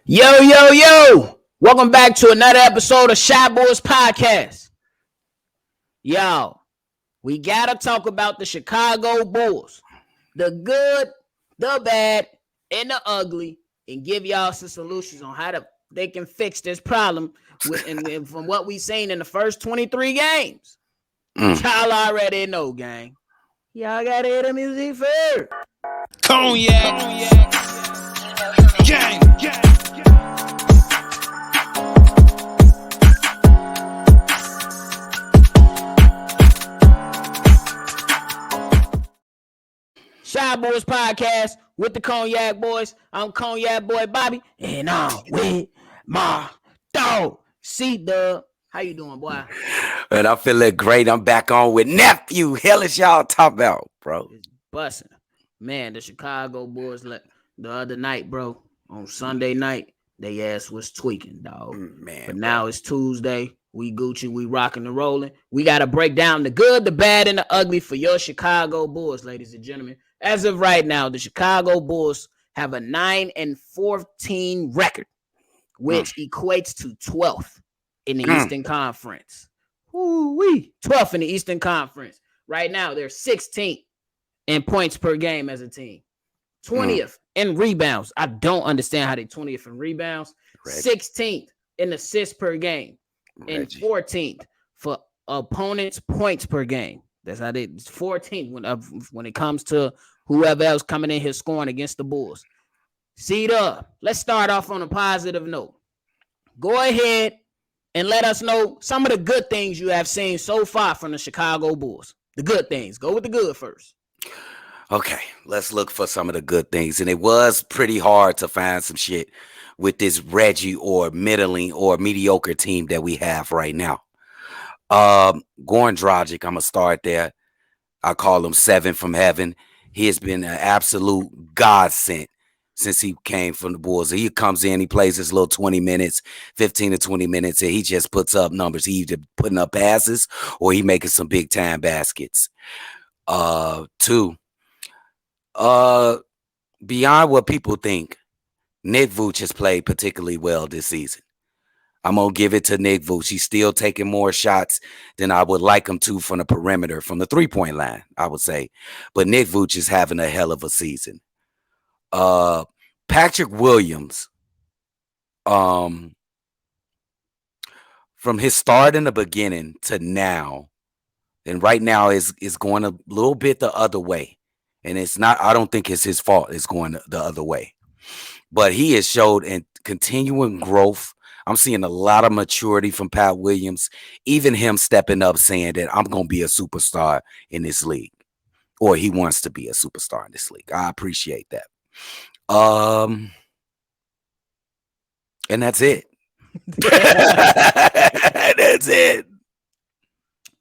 Yo, yo, yo! Welcome back to another episode of Shy Boys Podcast. Yo, we gotta talk about the Chicago Bulls. The good, the bad, and the ugly, and give y'all some solutions on how they can fix this problem and from what we seen in the first 23 games. Y'all already know, gang. Y'all gotta hear the music first. Cognac. Gang. Shy Boys Podcast with the Cognac Boys. I'm Cognac Boy Bobby, and I'm with my dog, CDubb. How you doing, boy? And I feeling great. I'm back on with nephew. Hell is y'all talk about, bro? It's busting. Man, the Chicago Bulls the other night, bro, on Sunday night, they ass was tweaking, dog. Man, but now it's Tuesday. We Gucci, we rocking and rolling. We got to break down the good, the bad, and the ugly for your Chicago Bulls, ladies and gentlemen. As of right now, the Chicago Bulls have a 9-14 record, which equates to 12th in the Eastern Conference. Woo-wee. 12th in the Eastern Conference. Right now, they're 16th in points per game as a team. 20th in rebounds. I don't understand how they 20th in rebounds. 16th in assists per game. And 14th for opponents' points per game. That's how it's 14th when it comes to whoever else coming in here scoring against the Bulls. CDubb, let's start off on a positive note. Go ahead and let us know some of the good things you have seen so far from the Chicago Bulls. The good things. Go with the good first. Okay, let's look for some of the good things. And it was pretty hard to find some shit with this Reggie or middling or mediocre team that we have right now. Goran Dragic, I'm going to start there. I call him 7 from heaven. He has been an absolute godsend since he came from the Bulls. He comes in, he plays his little 20 minutes, 15 to 20 minutes, and he just puts up numbers. He either putting up passes or he making some big time baskets. 2, beyond what people think, Nick Vooch has played particularly well this season. I'm going to give it to Nick Vooch. He's still taking more shots than I would like him to from the perimeter, from the three-point line, I would say. But Nick Vooch is having a hell of a season. Patrick Williams, from his start in the beginning to now, and right now is going a little bit the other way. And it's not, I don't think it's his fault it's going the other way. But he has showed in continuing growth. I'm seeing a lot of maturity from Pat Williams, even him stepping up saying that I'm going to be a superstar in this league, or he wants to be a superstar in this league. I appreciate that. And that's it. That's it.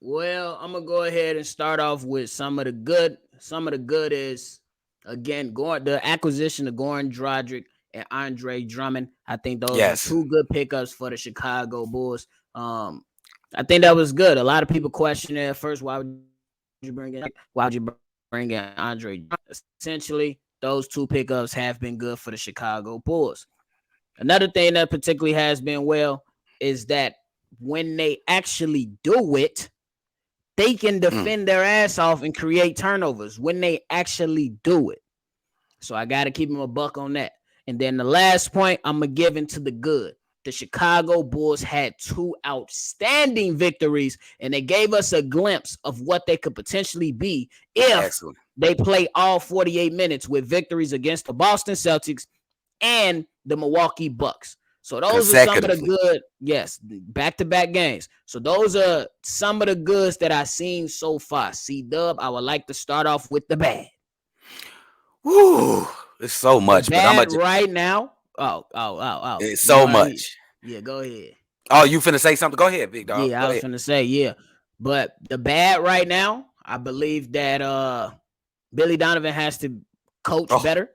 Well, I'm going to go ahead and start off with some of the good. Some of the good is, again, the acquisition of Goran Dragic and Andre Drummond. I think those are 2 good pickups for the Chicago Bulls. I think that was good. A lot of people questioned it at first. Why would you bring in Andre? Essentially, those 2 pickups have been good for the Chicago Bulls. Another thing that particularly has been well is that when they actually do it, they can defend their ass off and create turnovers when they actually do it. So I got to keep them a buck on that. And then the last point I'm going to give into the good. The Chicago Bulls had 2 outstanding victories, and they gave us a glimpse of what they could potentially be if they play all 48 minutes with victories against the Boston Celtics and the Milwaukee Bucks. So those are some of the good, back-to-back games. So those are some of the goods that I've seen so far. CDubb, I would like to start off with the bad. Woo, it's so much. But I'm right now. Oh. It's so much. Yeah, go ahead. Oh, you finna say something? Go ahead, big dog. Yeah, I was finna say, yeah. But the bad right now, I believe that Billy Donovan has to coach better.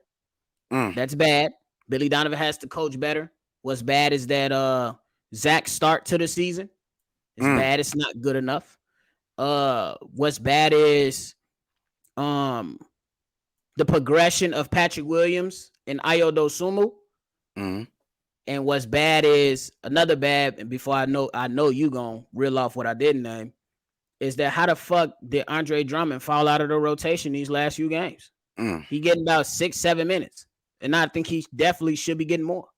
That's bad. Billy Donovan has to coach better. What's bad is that Zach's start to the season. It's bad. It's not good enough. What's bad is the progression of Patrick Williams and Ayo Dosunmu. And what's bad is another bad. And before I know you gonna reel off what I didn't name is that how the fuck did Andre Drummond fall out of the rotation these last few games? Mm. He getting about 6-7 minutes, and I think he definitely should be getting more.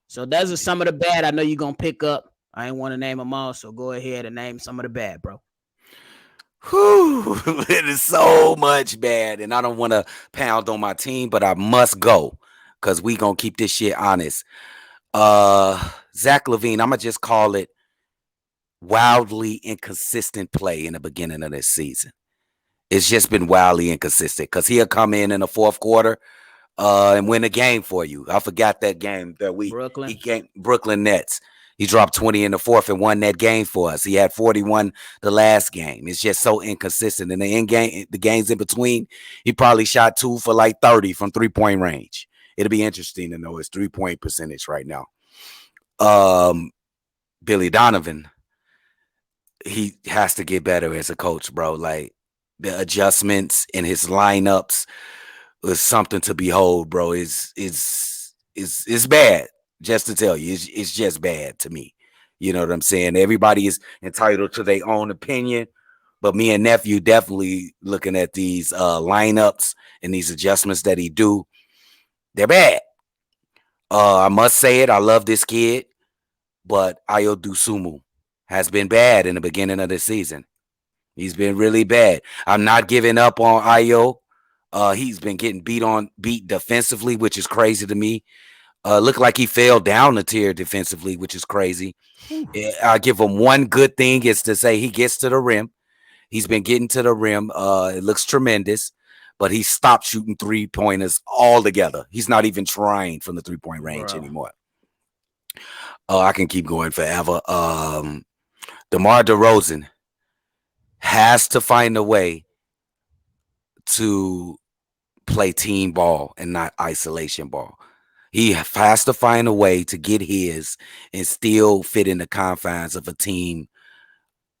So those are some of the bad I know you're gonna pick up. I ain't want to name them all, so go ahead and name some of the bad, bro. Whew, it is so much bad, and I don't want to pound on my team, but I must go because we gonna keep this shit honest. Zach LaVine, I'm gonna just call it wildly inconsistent play in the beginning of this season. It's just been wildly inconsistent because he'll come in the fourth quarter and win a game for you. I forgot that game that he Brooklyn, came Brooklyn Nets. He dropped 20 in the fourth and won that game for us. He had 41 the last game. It's just so inconsistent. In the end game, the games in between, he probably shot 2 for like 30 from 3-point range. It'll be interesting to know his 3-point percentage right now. Billy Donovan, he has to get better as a coach, bro. Like the adjustments in his lineups was something to behold, bro. It's bad. Just to tell you, it's just bad to me. You know what I'm saying? Everybody is entitled to their own opinion, but me and nephew definitely looking at these lineups and these adjustments that he do. They're bad. I must say it. I love this kid, but Ayo Dusumu has been bad in the beginning of the season. He's been really bad. I'm not giving up on Ayo. He's been getting beat defensively, which is crazy to me. Looked like he fell down a tier defensively, which is crazy. I give him one good thing is to say he gets to the rim. He's been getting to the rim. It looks tremendous, but he stopped shooting 3-pointers altogether. He's not even trying from the 3-point range bro. anymore. Oh, I can keep going forever. DeMar DeRozan has to find a way to play team ball and not isolation ball. He has to find a way to get his and still fit in the confines of a team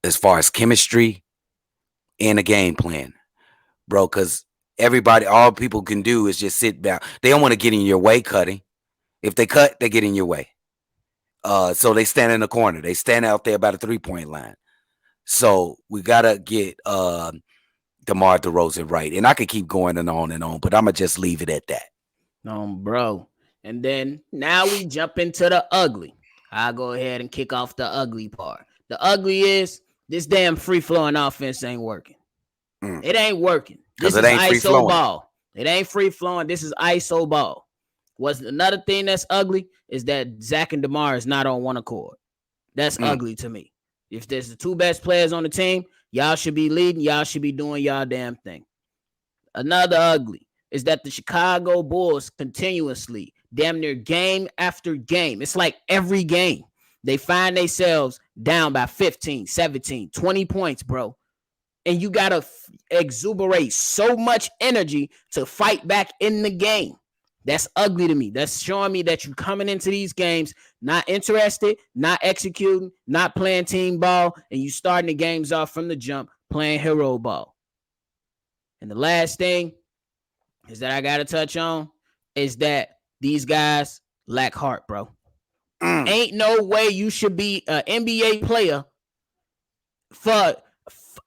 as far as chemistry and a game plan, bro. Because all people can do is just sit back. They don't want to get in your way cutting. If they cut, they get in your way. So they stand in the corner. They stand out there by the 3-point line. So we gotta get DeMar DeRozan right. And I could keep going and on, but I'm gonna just leave it at that. No, bro. And then now we jump into the ugly. I'll go ahead and kick off the ugly part. The ugly is this damn free flowing offense ain't working. It ain't working. This Because it is ain't free ISO flowing. ball. It ain't free flowing. This is ISO ball. What's another thing that's ugly is that Zach and DeMar is not on one accord. That's ugly to me. If there's the two best players on the team, y'all should be leading. Y'all should be doing y'all damn thing. Another ugly is that the Chicago Bulls continuously, damn near game after game, it's like every game, they find themselves down by 15, 17, 20 points, bro. And you got to exuberate so much energy to fight back in the game. That's ugly to me. That's showing me that you're coming into these games not interested, not executing, not playing team ball, and you starting the games off from the jump playing hero ball. And the last thing is that I got to touch on is that these guys lack heart, bro. Ain't no way you should be an NBA player for, I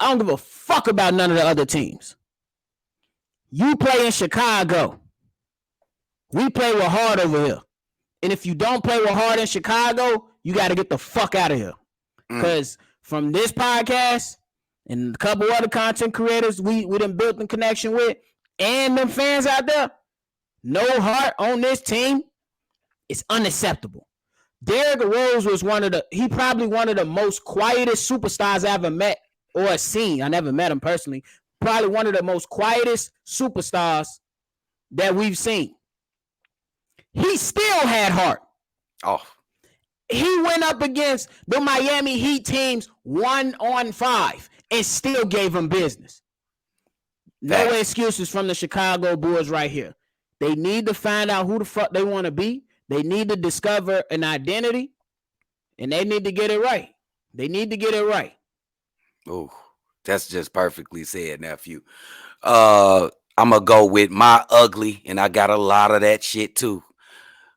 don't give a fuck about none of the other teams. You play in Chicago. We play with heart over here. And if you don't play with heart in Chicago, you got to get the fuck out of here. Because from this podcast and a couple other content creators we done built in connection with, and them fans out there, no heart on this team is unacceptable. Derrick Rose was probably one of the most quietest superstars I ever met or seen. I never met him personally. Probably one of the most quietest superstars that we've seen. He still had heart. Oh. He went up against the Miami Heat teams 1-on-5 and still gave them business. No excuses from the Chicago Bulls right here. They need to find out who the fuck they want to be. They need to discover an identity, and they need to get it right. They need to get it right. Oh, that's just perfectly said, nephew. I'm going to go with my ugly, and I got a lot of that shit too.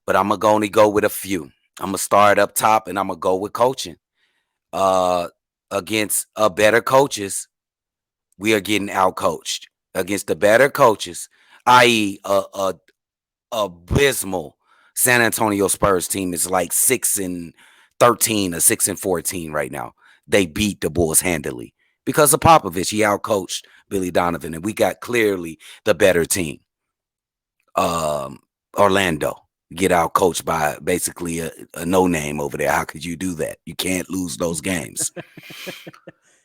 but I'm gonna only go with a few. I'm gonna start up top, and I'm gonna go with coaching. Uh, against better coaches, we are getting out coached. Against the better coaches, i.e., a abysmal San Antonio Spurs team is like 6-13 or 6-14 right now. They beat the Bulls handily because of Popovich. He outcoached Billy Donovan, and we got clearly the better team. Orlando get outcoached by basically a no name over there. How could you do that? You can't lose those games.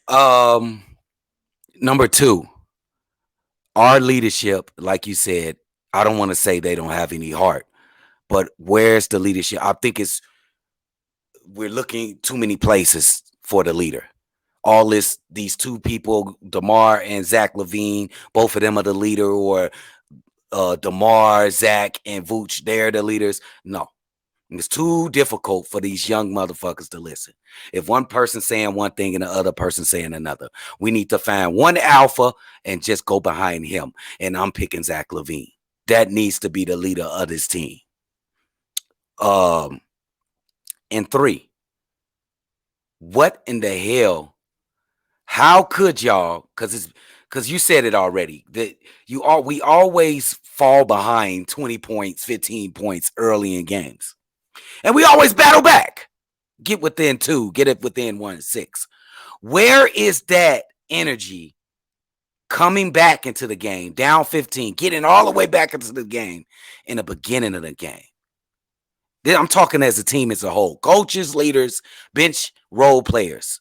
Number two, our leadership, like you said, I don't want to say they don't have any heart, but where's the leadership? I think we're looking too many places for the leader. All these two people, DeMar and Zach LaVine, both of them are the leader, or DeMar, Zach, and Vooch, they're the leaders. No, it's too difficult for these young motherfuckers to listen. If one person saying one thing and the other person saying another, we need to find one alpha and just go behind him. And I'm picking Zach LaVine. That needs to be the leader of this team. And three, what in the hell? How could y'all? Because you said it already that we always fall behind 20 points, 15 points early in games, and we always battle back, get within 2, get it within 1-6. Where is that energy coming back into the game, down 15, getting all the way back into the game in the beginning of the game? I'm talking as a team as a whole, coaches, leaders, bench, role players.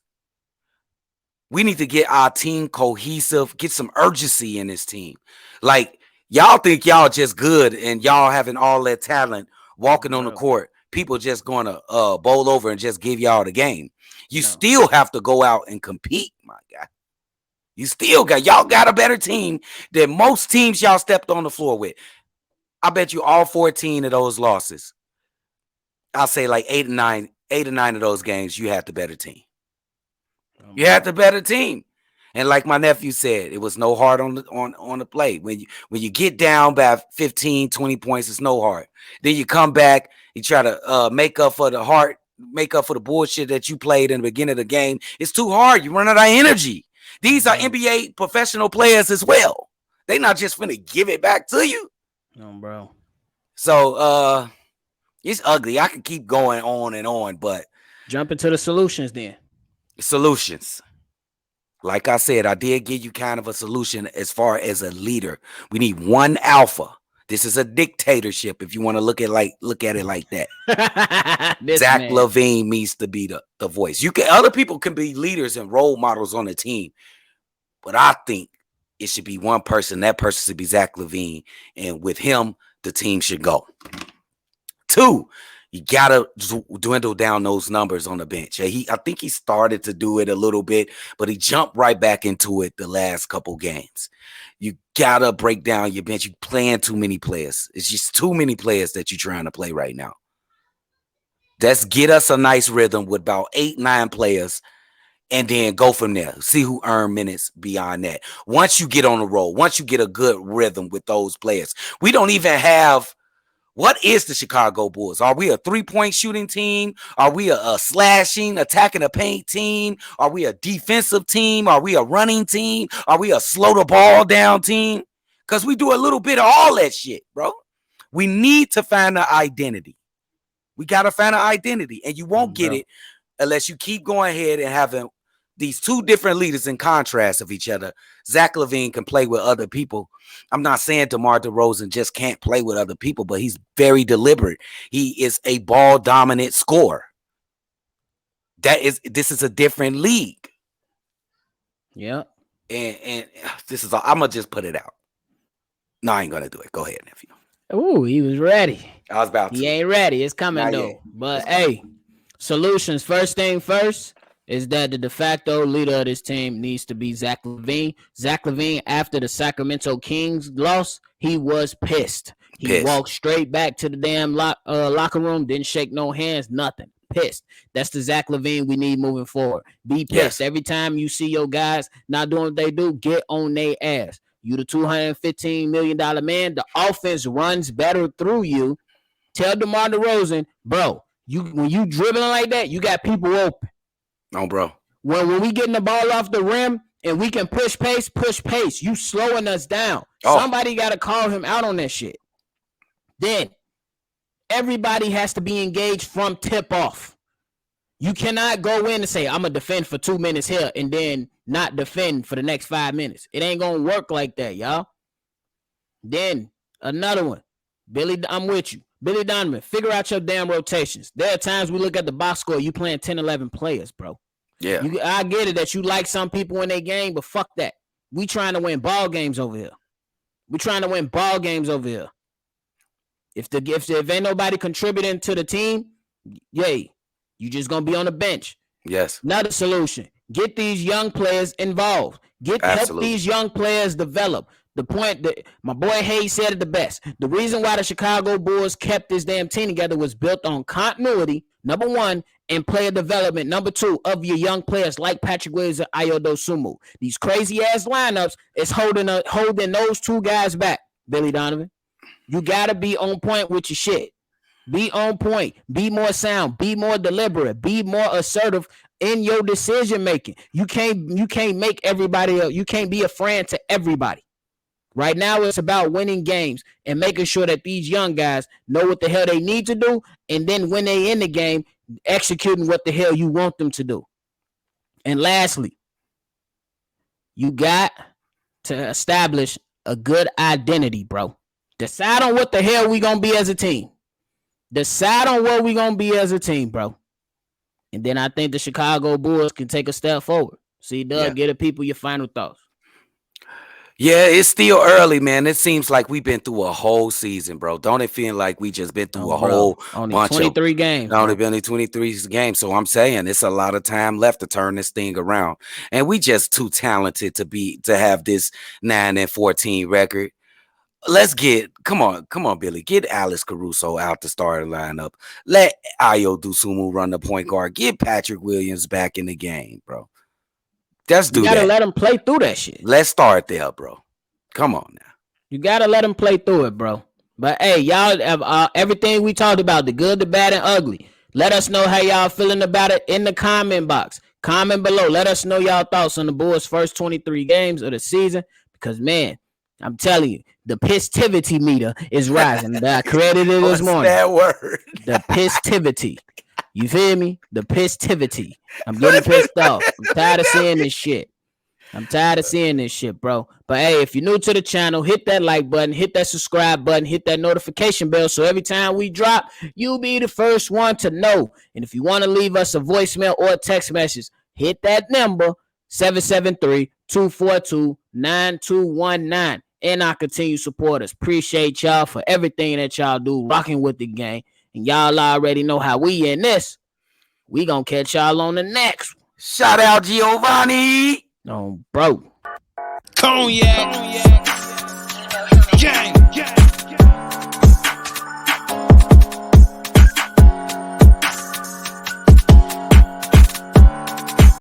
We need to get our team cohesive, get some urgency in this team. Like, y'all think y'all just good and y'all having all that talent walking on the court. People just going to bowl over and just give y'all the game. You still have to go out and compete, my guy. You still y'all got a better team than most teams y'all stepped on the floor with. I bet you all 14 of those losses, I'll say like 8 or 9 of those games, you had the better team. You had the better team. And like my nephew said, it was no heart on the play. When you get down by 15, 20 points, it's no heart. Then you come back, you try to make up for the heart, make up for the bullshit that you played in the beginning of the game. It's too hard. You run out of energy. These are NBA professional players as well. They not just finna give it back to you. No, bro. So it's ugly. I can keep going on and on, but jump into the solutions then. Solutions. Like I said, I did give you kind of a solution as far as a leader. We need one alpha. This is a dictatorship if you want to look at it like that. Zach LaVine needs to be the voice. Other people can be leaders and role models on the team, but I think it should be one person. That person should be Zach LaVine, and with him, the team should go. 2, you gotta dwindle down those numbers on the bench. I think he started to do it a little bit, but he jumped right back into it the last couple games. You gotta break down your bench. You playing too many players. It's just too many players that you're trying to play right now. Let's get us a nice rhythm with about 8, 9 players, and then go from there. See who earn minutes beyond that. Once you get on the roll, once you get a good rhythm with those players, we don't even have. What is the Chicago Bulls? Are we a 3-point shooting team? Are we a slashing, attacking the paint team? Are we a defensive team? Are we a running team? Are we a slow the ball down team? Because we do a little bit of all that shit, bro. We need to find an identity. We got to find an identity. And you won't get it unless you keep going ahead and having these 2 different leaders in contrast of each other. Zach LaVine can play with other people. I'm not saying DeMar DeRozan just can't play with other people, but he's very deliberate. He is a ball dominant scorer. This is a different league. Yeah. And this is all. I'm gonna just put it out. No, I ain't gonna do it. Go ahead, nephew. Oh, he was ready. I was about to. He ain't ready. It's coming Not though. yet. But hey, solutions. First thing first is that the de facto leader of this team needs to be Zach LaVine. Zach LaVine, after the Sacramento Kings loss, he was pissed. He walked straight back to the damn locker room, didn't shake no hands, nothing. Pissed. That's the Zach LaVine we need moving forward. Be pissed. Yes. Every time you see your guys not doing what they do, get on their ass. You the $215 million man. The offense runs better through you Tell DeMar DeRozan, bro, when you dribbling like that, you got people open. No, bro. When we getting the ball off the rim and we can push pace. You slowing us down. Oh. Somebody got to call him out on that shit. Then everybody has to be engaged from tip off. You cannot go in and say, I'm going to defend for 2 minutes here and then not defend for the next 5 minutes. It ain't going to work like that, y'all. Then another one. Billy, I'm with you. Billy Donovan, figure out your damn rotations. There are times we look at the box score, you playing 10, 11 players, bro. Yeah. I get it that you like some people in their game, but fuck that. We trying to win ball games over here. If ain't nobody contributing to the team, yay, you just gonna be on the bench. Yes. Another solution: get these young players involved. Help these young players develop. The point that my boy Hayes said it the best. The reason why the Chicago Bulls kept this damn team together was built on continuity, number one, and player development, number two, of your young players like Patrick Williams and Ayo Dosunmu. These crazy ass lineups is holding those two guys back. Billy Donovan, you gotta be on point with your shit. Be on point. Be more sound. Be more deliberate. Be more assertive in your decision making. You can't make everybody else. You can't be a friend to everybody. Right now, it's about winning games and making sure that these young guys know what the hell they need to do, and then when they in the game, executing what the hell you want them to do. And lastly, you got to establish a good identity, bro. Decide on what the hell we gonna be as a team. Bro. And then I think the Chicago Bulls can take a step forward. CDubb, get the people your final thoughts. Yeah, it's still early, man. It seems like we've been through a whole season, bro. Don't it feel like we just been through a whole bunch 23 games. Only been 23 games. So I'm saying it's a lot of time left to turn this thing around. And we just too talented to have this 9-14 record. Let's come on, Billy. Get Alex Caruso out the starting lineup. Let Ayo Dosunmu run the point guard. Get Patrick Williams back in the game, bro. Let's do that. You gotta let him play through that shit. Let's start there, bro. Come on now. You gotta let him play through it, bro. But hey, y'all have everything we talked about, the good, the bad, and ugly. Let us know how y'all feeling about it in the comment box. Comment below. Let us know y'all thoughts on the Bulls' first 23 games of the season. Because, man, I'm telling you, the pistivity meter is rising. I created it this morning. What's that word? The pistivity. You feel me? The pistivity. I'm getting pissed off. I'm tired of seeing this shit. Bro. But hey, if you're new to the channel, hit that like button, hit that subscribe button, hit that notification bell. So every time we drop, you'll be the first one to know. And if you want to leave us a voicemail or a text message, hit that number, 773-242-9219. And our continued supporters. Appreciate y'all for everything that y'all do, rocking with the game. And y'all already know how we in this. We gonna catch y'all on the next one. Shout out Giovanni. Oh, bro. Cognac. Gang.